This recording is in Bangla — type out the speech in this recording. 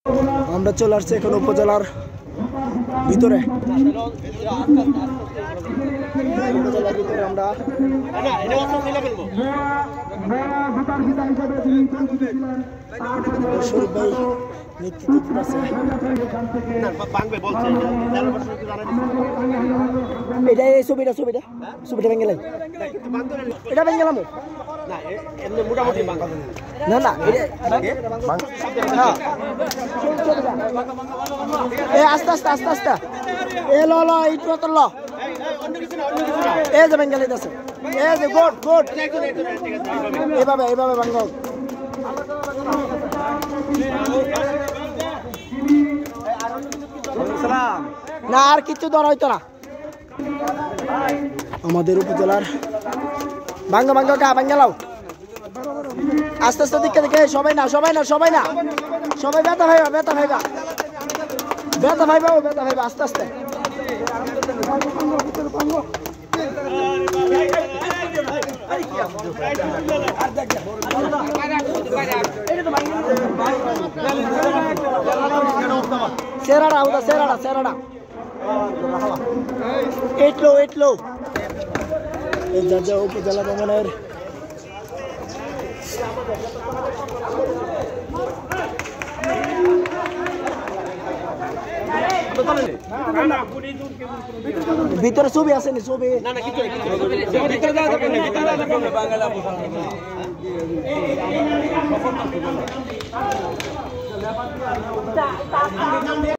আমরা চলে আসছি এখন উপজেলার ভিতরে। উপজেলার ভিতরে আমরা শরীফ ভাই নেতৃত্ব দিতেছে। এটা এই ছবিটা ভেঙে গেলাম, এটা ভেঙে গেলাম না না আস্তে আস্তে আস্তে আস্তে এ ল ইট ল এই যে ভেঙে গেছে, এই যে গোট গোট এভাবে এভাবে ভাঙ না, আর কিছু ধরা হইতো না। আমাদের উপজেলার ভাঙ্গা ভাঙ্গা গা ভাঙ্গালাও আস্তে আস্তে দিকে দিকে সবাই না সবাই না সবাই না সবাই ব্যথা ভাইবা ব্যথা ভাইবা ব্যথা ভাইবা ও ব্যথা ভাইবা আস্তে আস্তে সেরাডা ওটা সেরাডা সেরাডা এইটলো এই যা উপজেলা ভ্রমণের ভিতরে ছবি আছে নি ছবি